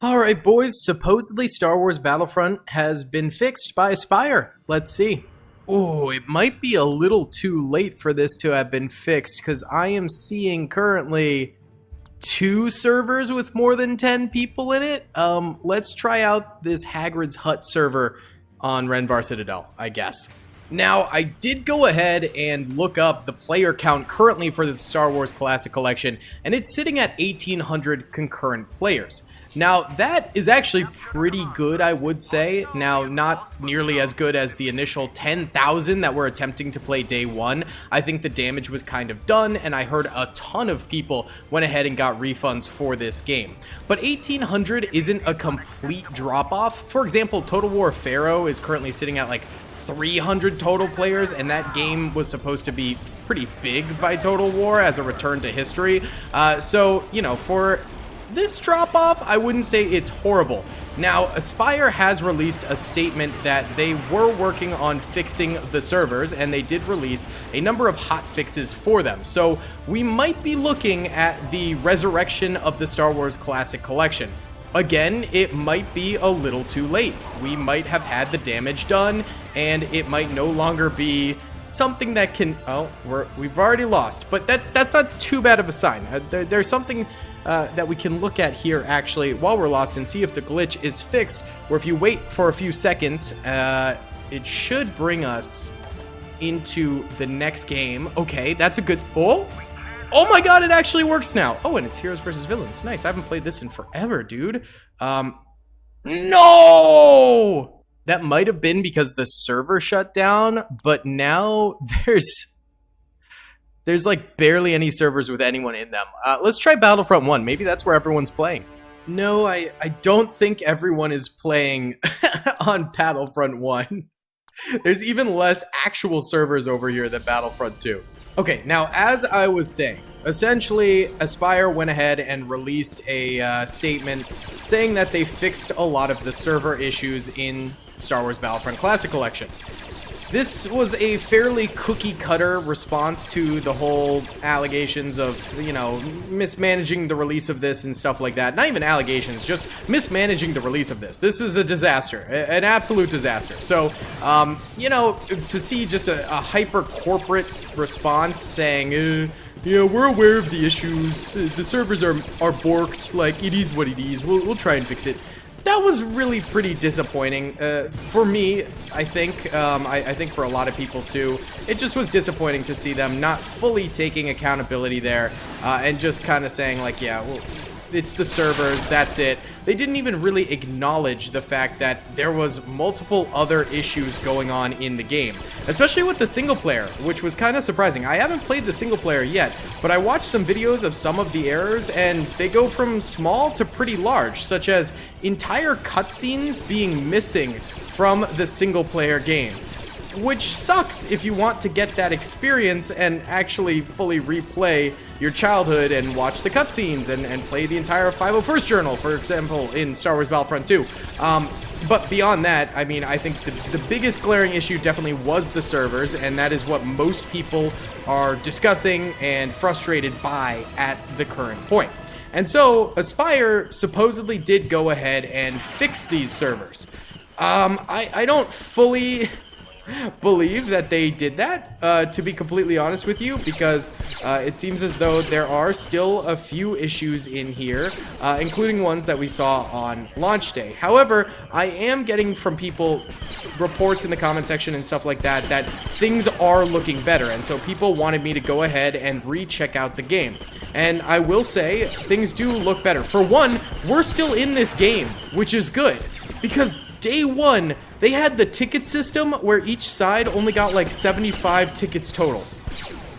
Alright boys, supposedly Star Wars Battlefront has been fixed by Aspyr. Let's see. Oh, it might be a little too late for this to have been fixed because I am seeing currently 2 servers with more than 10 people in it. Let's try out this Hagrid's Hut server on Renvar Citadel, I guess. Now, I did go ahead and look up the player count currently for the Star Wars Classic Collection, and it's sitting at 1,800 concurrent players. Now, that is actually pretty good, I would say. Now, not nearly as good as the initial 10,000 that were attempting to play day one. I think the damage was kind of done, and I heard a ton of people went ahead and got refunds for this game. But 1,800 isn't a complete drop-off. For example, Total War Pharaoh is currently sitting at like 300 total players, and that game was supposed to be pretty big by Total War as a return to history. So, you know, for this drop-off, I wouldn't say it's horrible. Now, Aspyr has released a statement that they were working on fixing the servers, and they did release a number of hot fixes for them. So we might be looking at the resurrection of the Star Wars Classic Collection. Again, it might be a little too late. We might have had the damage done, and it might no longer be something that can... Oh, we've already lost, but that's not too bad of a sign. There's something that we can look at here, actually, while we're lost and see if the glitch is fixed, where if you wait for a few seconds, it should bring us into the next game. Okay, that's a good... Oh my god, it actually works now. Oh, and it's heroes versus villains. Nice. I haven't played this in forever, dude. No! That might have been because the server shut down, but now there's like barely any servers with anyone in them. Let's try Battlefront 1. Maybe that's where everyone's playing. No, I don't think everyone is playing on Battlefront 1. There's even less actual servers over here than Battlefront 2. Okay, now as I was saying, essentially Aspyr went ahead and released a statement saying that they fixed a lot of the server issues in Star Wars Battlefront Classic Collection. This was a fairly cookie-cutter response to the whole allegations of, you know, mismanaging the release of this and stuff like that. Not even allegations, just mismanaging the release of this. This is a disaster, an absolute disaster. So, you know, to see just a hyper-corporate response saying, yeah, we're aware of the issues, the servers are borked, like, it is what it is, we'll try and fix it. That was really pretty disappointing. For me, I think, I think for a lot of people too, it just was disappointing to see them not fully taking accountability there, and just kind of saying like, yeah, well, it's the servers, that's it. They didn't even really acknowledge the fact that there was multiple other issues going on in the game, especially with the single player, which was kind of surprising. I haven't played the single player yet, but I watched some videos of some of the errors, and they go from small to pretty large, such as entire cutscenes being missing from the single player game. Which sucks if you want to get that experience and actually fully replay your childhood and watch the cutscenes and play the entire 501st Journal, for example, in Star Wars Battlefront 2. But beyond that, I mean, I think the biggest glaring issue definitely was the servers, and that is what most people are discussing and frustrated by at the current point. And so, Aspyr supposedly did go ahead and fix these servers. I don't fully believe that they did that, to be completely honest with you, because it seems as though there are still a few issues in here, including ones that we saw on launch day. However, I am getting from people reports in the comment section and stuff like that that things are looking better, and so people wanted me to go ahead and recheck out the game. And I will say, things do look better. For one, we're still in this game, which is good, because day one, they had the ticket system where each side only got like 75 tickets total.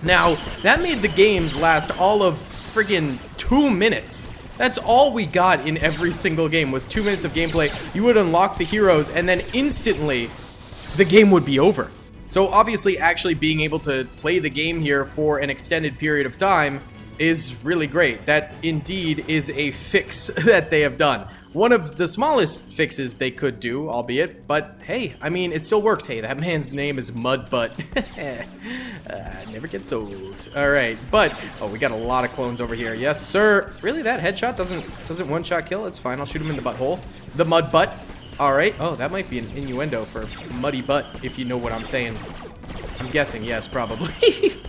Now, that made the games last all of friggin' 2 minutes. That's all we got in every single game was 2 minutes of gameplay. You would unlock the heroes and then instantly the game would be over. So obviously actually being able to play the game here for an extended period of time is really great. That indeed is a fix that they have done. one of the smallest fixes they could do, albeit, but hey, I mean, it still works. Hey, that man's name is Mudbutt. Never gets old. Alright, but, oh, we got a lot of clones over here. Yes, sir. Really, that headshot doesn't one-shot kill? It's fine, I'll shoot him in the butthole. The Mudbutt. Alright, oh, that might be an innuendo for muddy butt, if you know what I'm saying. I'm guessing, yes, probably.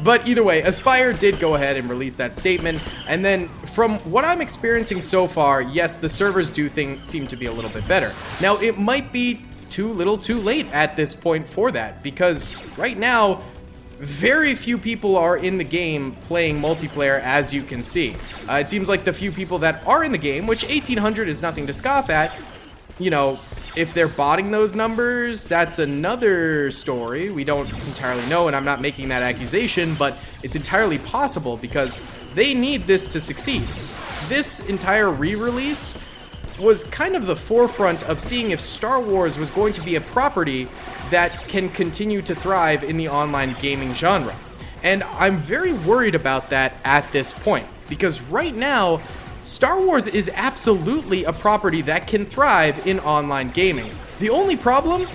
But either way, Aspyr did go ahead and release that statement, and then from what I'm experiencing so far, yes, the servers do seem to be a little bit better. Now, it might be too little too late at this point for that, because right now, very few people are in the game playing multiplayer, as you can see. It seems like the few people that are in the game, which 1,800 is nothing to scoff at, you know, if they're botting those numbers, that's another story. We don't entirely know, and I'm not making that accusation, but it's entirely possible because they need this to succeed. This entire re-release was kind of the forefront of seeing if Star Wars was going to be a property that can continue to thrive in the online gaming genre. And I'm very worried about that at this point, because right now, Star Wars is absolutely a property that can thrive in online gaming. The only problem,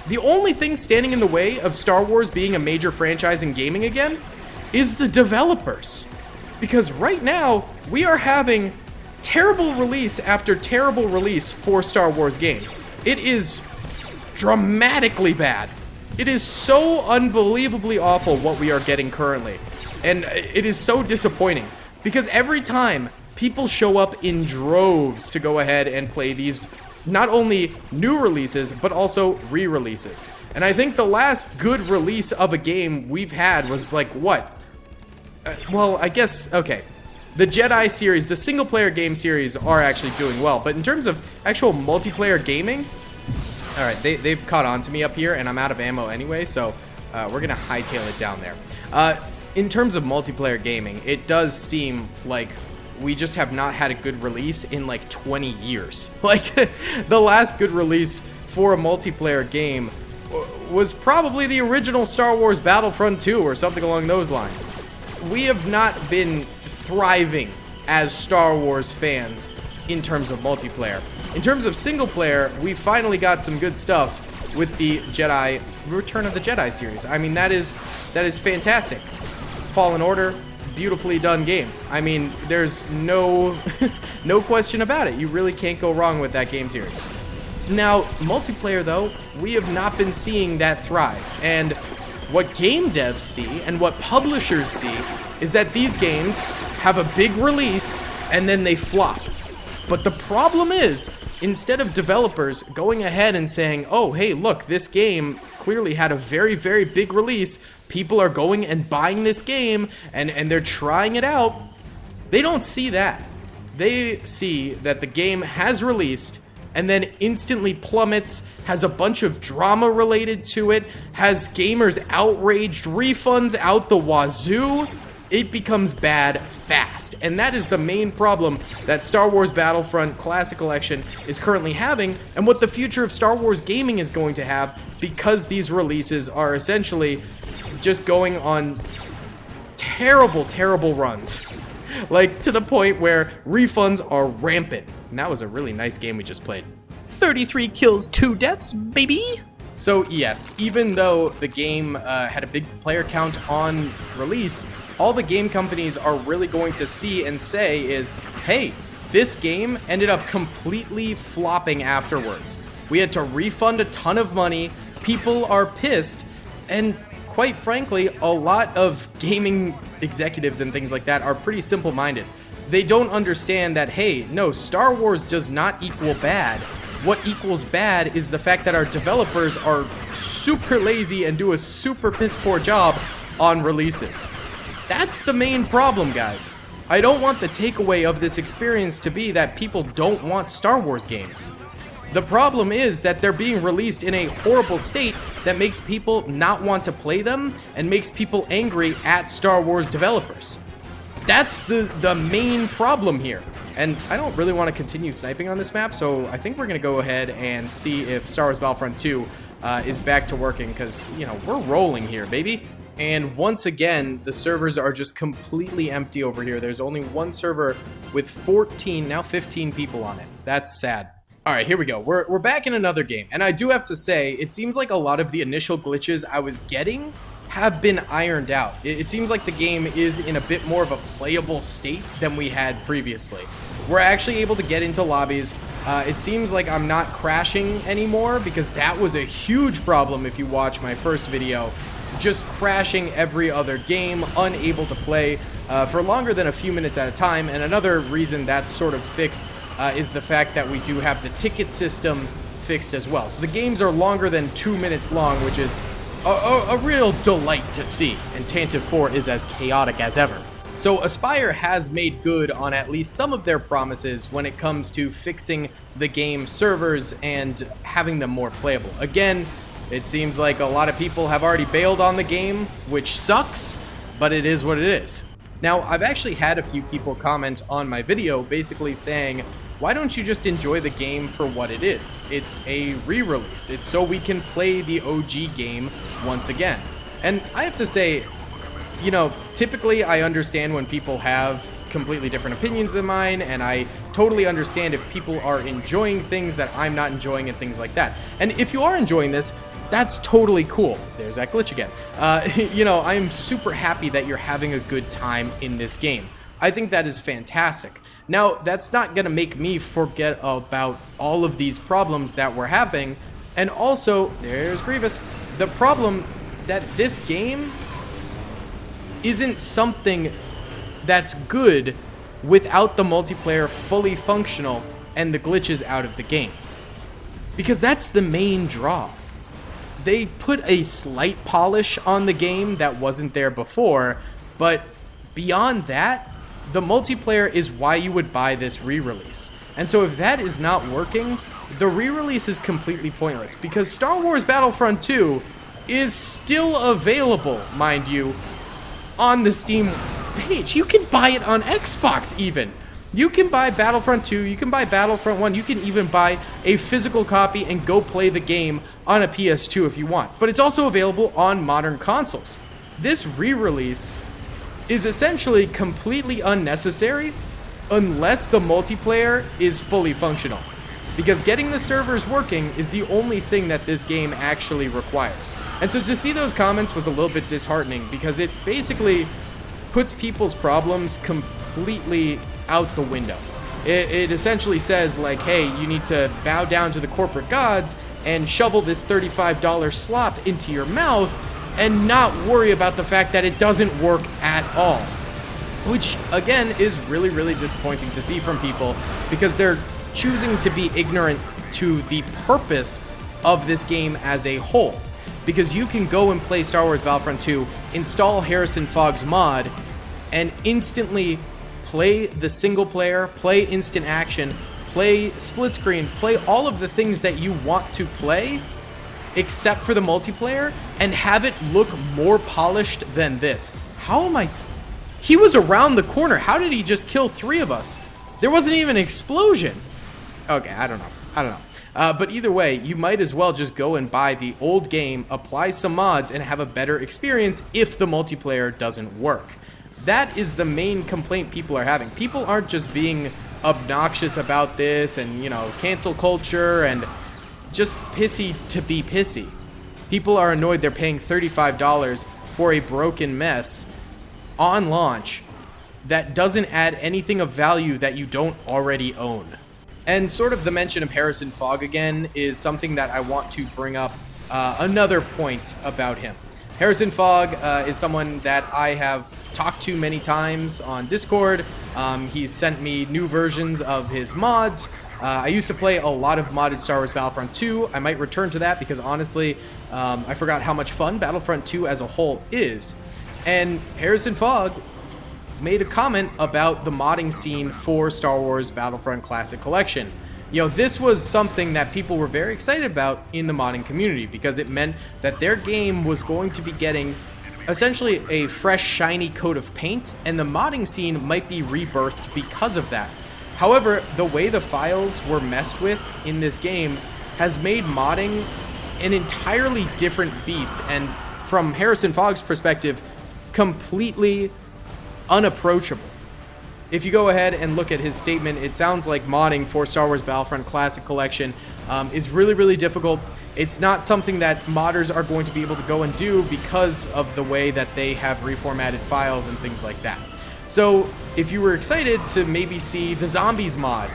the only thing standing in the way of Star Wars being a major franchise in gaming again, is the developers. Because right now, we are having terrible release after terrible release for Star Wars games. It is dramatically bad. It is so unbelievably awful what we are getting currently. And it is so disappointing, because every time people show up in droves to go ahead and play these not only new releases, but also re-releases. And I think the last good release of a game we've had was like, what? Well, I guess, okay. The Jedi series, the single-player game series are actually doing well, but in terms of actual multiplayer gaming, alright, they've caught on to me up here, and I'm out of ammo anyway, so we're gonna hightail it down there. In terms of multiplayer gaming, it does seem like we just have not had a good release in like 20 years. Like, the last good release for a multiplayer game was probably the original Star Wars Battlefront 2 or something along those lines. We have not been thriving as Star Wars fans in terms of multiplayer. In terms of single player, we finally got some good stuff with the Return of the Jedi series. I mean, that is fantastic. Fallen Order, beautifully done game. I mean, there's no question about it. You really can't go wrong with that game series. Now, multiplayer though, we have not been seeing that thrive. And what game devs see and what publishers see is that these games have a big release and then they flop. But the problem is, instead of developers going ahead and saying, oh, hey, look, this game clearly had a very, very big release, people are going and buying this game, and they're trying it out, they don't see that. They see that the game has released, and then instantly plummets, has a bunch of drama related to it, has gamers outraged, refunds out the wazoo. It becomes bad fast, and that is the main problem that Star Wars Battlefront Classic Collection is currently having, and what the future of Star Wars gaming is going to have, because these releases are essentially just going on terrible, terrible runs. Like, to the point where refunds are rampant. And that was a really nice game we just played. 33 kills, 2 deaths, baby! So yes, even though the game had a big player count on release, all the game companies are really going to see and say is, hey, this game ended up completely flopping afterwards. We had to refund a ton of money, people are pissed, and quite frankly, a lot of gaming executives and things like that are pretty simple-minded. They don't understand that, hey, no, Star Wars does not equal bad. What equals bad is the fact that our developers are super lazy and do a super piss-poor job on releases. That's the main problem, guys. I don't want the takeaway of this experience to be that people don't want Star Wars games. The problem is that they're being released in a horrible state that makes people not want to play them and makes people angry at Star Wars developers. That's the main problem here. And I don't really want to continue sniping on this map, so I think we're going to go ahead and see if Star Wars Battlefront 2 is back to working, because, you know, we're rolling here, baby. And once again, the servers are just completely empty over here. There's only one server with 14, now 15 people on it. That's sad. All right, here we go. We're back in another game. And I do have to say, it seems like a lot of the initial glitches I was getting have been ironed out. It seems like the game is in a bit more of a playable state than we had previously. We're actually able to get into lobbies. It seems like I'm not crashing anymore, because that was a huge problem if you watch my first video. Just crashing every other game, unable to play for longer than a few minutes at a time. And another reason that's sort of fixed is the fact that we do have the ticket system fixed as well. So the games are longer than 2 minutes long, which is a real delight to see. And Tantive 4 is as chaotic as ever. So Aspyr has made good on at least some of their promises when it comes to fixing the game servers and having them more playable. Again, it seems like a lot of people have already bailed on the game, which sucks, but it is what it is. Now, I've actually had a few people comment on my video basically saying, why don't you just enjoy the game for what it is? It's a re-release. It's so we can play the OG game once again. And I have to say, you know, typically I understand when people have completely different opinions than mine, and I totally understand if people are enjoying things that I'm not enjoying and things like that. And if you are enjoying this, that's totally cool. There's that glitch again. You know, I am super happy that you're having a good time in this game. I think that is fantastic. Now, that's not gonna make me forget about all of these problems that we're having. And also, there's Grievous. The problem that this game isn't something that's good without the multiplayer fully functional and the glitches out of the game. Because that's the main draw. They put a slight polish on the game that wasn't there before, but beyond that, the multiplayer is why you would buy this re-release. And so if that is not working, the re-release is completely pointless, because Star Wars Battlefront 2 is still available, mind you, on the Steam page. You can buy it on Xbox even. You can buy Battlefront 2, you can buy Battlefront 1, you can even buy a physical copy and go play the game on a PS2 if you want. But it's also available on modern consoles. This re-release is essentially completely unnecessary unless the multiplayer is fully functional. Because getting the servers working is the only thing that this game actually requires. And so to see those comments was a little bit disheartening, because it basically puts people's problems completely out the window. It essentially says, like, hey, you need to bow down to the corporate gods and shovel this $35 slop into your mouth and not worry about the fact that it doesn't work at all. Which, again, is really, really disappointing to see from people, because they're choosing to be ignorant to the purpose of this game as a whole. Because you can go and play Star Wars Battlefront 2, install Harrison Fogg's mod, and instantly play the single player, play instant action, play split screen, play all of the things that you want to play, except for the multiplayer, and have it look more polished than this. How am I... He was around the corner. How did he just kill 3 of us? There wasn't even an explosion. Okay, I don't know. But either way, you might as well just go and buy the old game, apply some mods, and have a better experience if the multiplayer doesn't work. That is the main complaint people are having. People aren't just being obnoxious about this and, you know, cancel culture and just pissy to be pissy. People are annoyed they're paying $35 for a broken mess on launch that doesn't add anything of value that you don't already own. And sort of the mention of Harrison Fogg again is something that I want to bring up another point about him. Harrison Fogg is someone that I have talked to many times on Discord. He's sent me new versions of his mods. I used to play a lot of modded Star Wars Battlefront 2. I might return to that because honestly, I forgot how much fun Battlefront 2 as a whole is. And Harrison Fogg made a comment about the modding scene for Star Wars Battlefront Classic Collection. You know, this was something that people were very excited about in the modding community because it meant that their game was going to be getting essentially a fresh, shiny coat of paint, and the modding scene might be rebirthed because of that. However, the way the files were messed with in this game has made modding an entirely different beast, and from Harrison Fogg's perspective, completely unapproachable. If you go ahead and look at his statement, it sounds like modding for Star Wars Battlefront Classic Collection is really, really difficult. It's not something that modders are going to be able to go and do because of the way that they have reformatted files and things like that. So if you were excited to maybe see the Zombies mod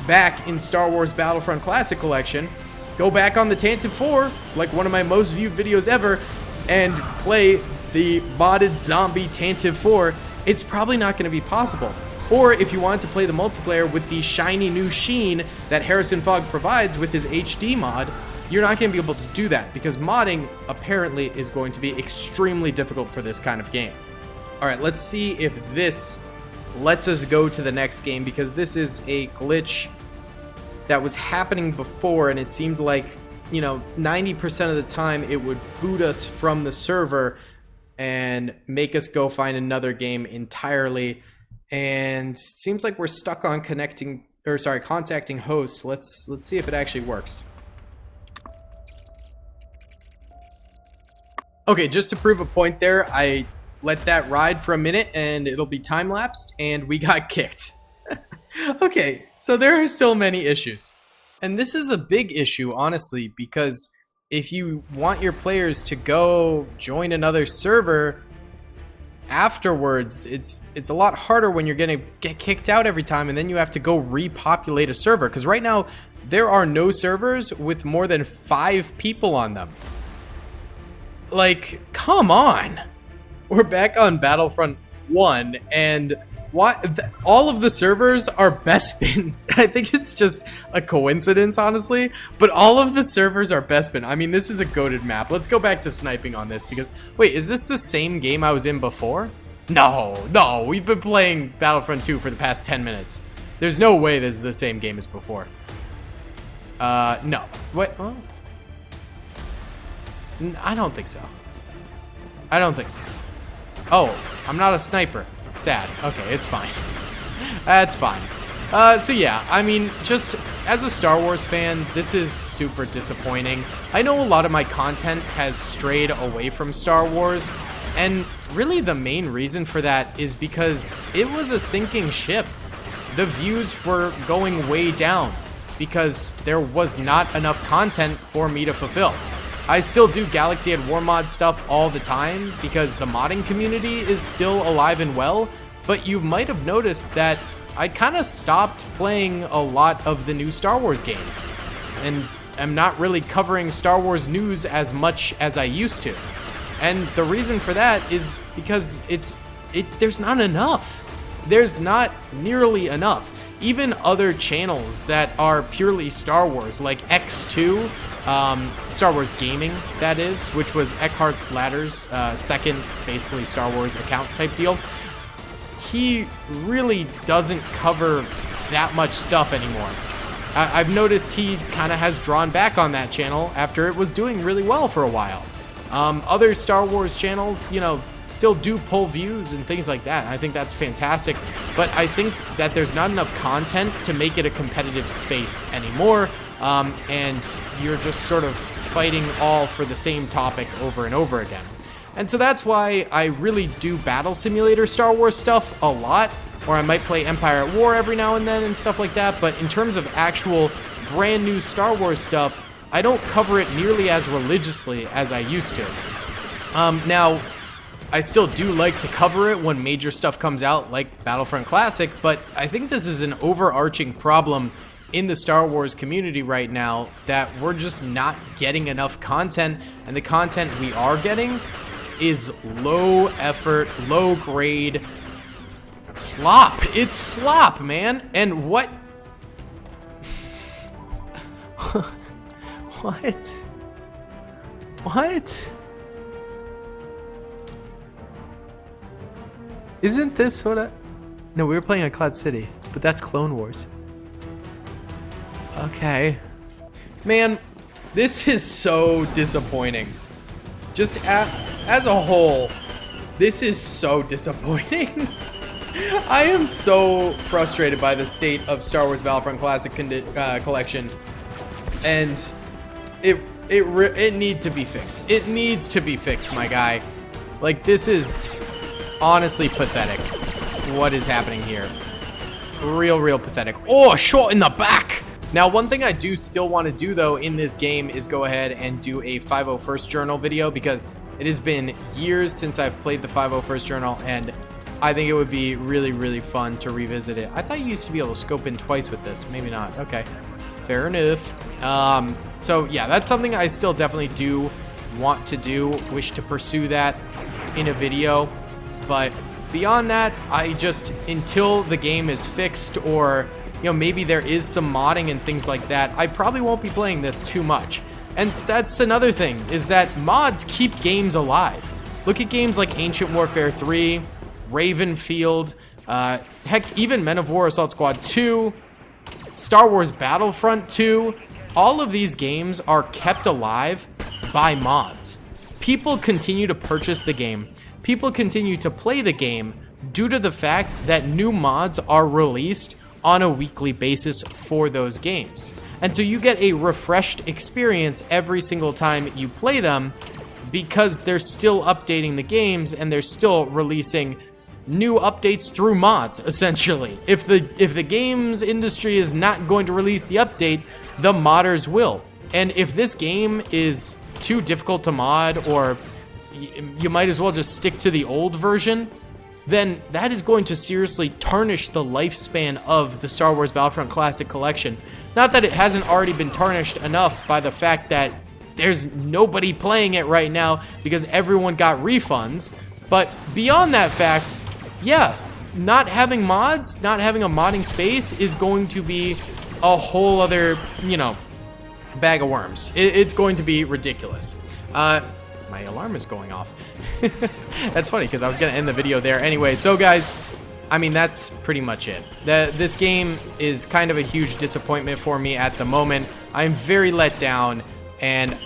back in Star Wars Battlefront Classic Collection, go back on the Tantive 4, like one of my most viewed videos ever, and play the modded zombie Tantive 4, it's probably not going to be possible. Or if you want to play the multiplayer with the shiny new sheen that Harrison Fogg provides with his HD mod, you're not going to be able to do that because modding apparently is going to be extremely difficult for this kind of game. Alright, let's see if this lets us go to the next game, because this is a glitch that was happening before, and it seemed like, you know, 90% of the time it would boot us from the server and make us go find another game entirely. And it seems like we're stuck on contacting host. Let's see if it actually works. Okay, just to prove a point there, I let that ride for a minute and it'll be time-lapsed, and we got kicked. Okay, so there are still many issues. And this is a big issue, honestly, because if you want your players to go join another server afterwards, it's a lot harder when you're gonna get kicked out every time and then you have to go repopulate a server. Because right now, there are no servers with more than 5 people on them. Like, come on! We're back on Battlefront 1, and all of the servers are Bespin. I think it's just a coincidence, honestly, but all of the servers are Bespin. I mean, this is a goated map. Let's go back to sniping on this, because wait, is this the same game I was in before? No, we've been playing Battlefront 2 for the past 10 minutes. There's no way this is the same game as before. No. What? Oh. I don't think so. I don't think so. Oh, I'm not a sniper. Sad. Okay, it's fine. That's fine. So yeah, I mean, just as a Star Wars fan, this is super disappointing. I know a lot of my content has strayed away from Star Wars, and really the main reason for that is because it was a sinking ship. The views were going way down because there was not enough content for me to fulfill. I still do Galaxy at War mod stuff all the time because the modding community is still alive and well, but you might have noticed that I kind of stopped playing a lot of the new Star Wars games, and I'm not really covering Star Wars news as much as I used to. And the reason for that is because there's not enough. There's not nearly enough. Even other channels that are purely Star Wars, like X2, Star Wars Gaming, that is, which was Eckhart Ladder's second, basically, Star Wars account type deal. He really doesn't cover that much stuff anymore. I've noticed he kind of has drawn back on that channel after it was doing really well for a while. Other Star Wars channels, you know, still do pull views and things like that. I think that's fantastic, but I think that there's not enough content to make it a competitive space anymore, and you're just sort of fighting all for the same topic over and over again. And so that's why I really do Battle Simulator Star Wars stuff a lot, or I might play Empire at War every now and then and stuff like that, but in terms of actual brand new Star Wars stuff, I don't cover it nearly as religiously as I used to. Now, I still do like to cover it when major stuff comes out, like Battlefront Classic, but I think this is an overarching problem in the Star Wars community right now, that we're just not getting enough content, and the content we are getting is low effort, low grade slop. It's slop, man. And what? What? Isn't this what I... No, we were playing on Cloud City, but that's Clone Wars. Okay. Man, this is so disappointing. Just as a whole, this is so disappointing. I am so frustrated by the state of Star Wars Battlefront Classic collection. And It needs to be fixed. It needs to be fixed, my guy. Like, this is honestly pathetic. What is happening here? Real pathetic. Oh, a shot in the back. Now, one thing I do still want to do, though, in this game is go ahead and do a 501st Journal video, because it has been years since I've played the 501st Journal, and I think it would be really fun to revisit it. I thought you used to be able to scope in twice with this. Maybe not. Okay. Fair enough. So, yeah, that's something I still definitely do want to do. Wish to pursue that in a video. But beyond that, I just, until the game is fixed, or, you know, maybe there is some modding and things like that, I probably won't be playing this too much. And that's another thing, is that mods keep games alive. Look at games like Ancient Warfare 3, Ravenfield, heck, even Men of War Assault Squad 2, Star Wars Battlefront 2. All of these games are kept alive by mods. People continue to purchase the game. People continue to play the game due to the fact that new mods are released on a weekly basis for those games. And so you get a refreshed experience every single time you play them, because they're still updating the games and they're still releasing new updates through mods, essentially. If the games industry is not going to release the update, the modders will. And if this game is too difficult to mod, or you might as well just stick to the old version, then that is going to seriously tarnish the lifespan of the Star Wars Battlefront Classic collection. Not that it hasn't already been tarnished enough by the fact that there's nobody playing it right now because everyone got refunds, but beyond that fact, yeah, not having mods, not having a modding space is going to be a whole other, you know, bag of worms. It's going to be ridiculous. My alarm is going off. That's funny, because I was going to end the video there anyway. So guys, I mean, that's pretty much it. This game is kind of a huge disappointment for me at the moment. I'm very let down, and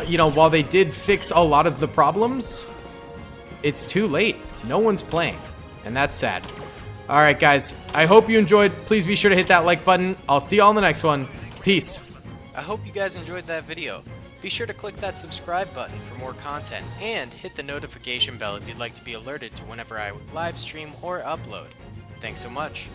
you know, while they did fix a lot of the problems, it's too late. No one's playing, and that's sad. All right, guys, I hope you enjoyed. Please be sure to hit that like button. I'll see you all in the next one. Peace. I hope you guys enjoyed that video. Be sure to click that subscribe button for more content, and hit the notification bell if you'd like to be alerted to whenever I live stream or upload. Thanks so much.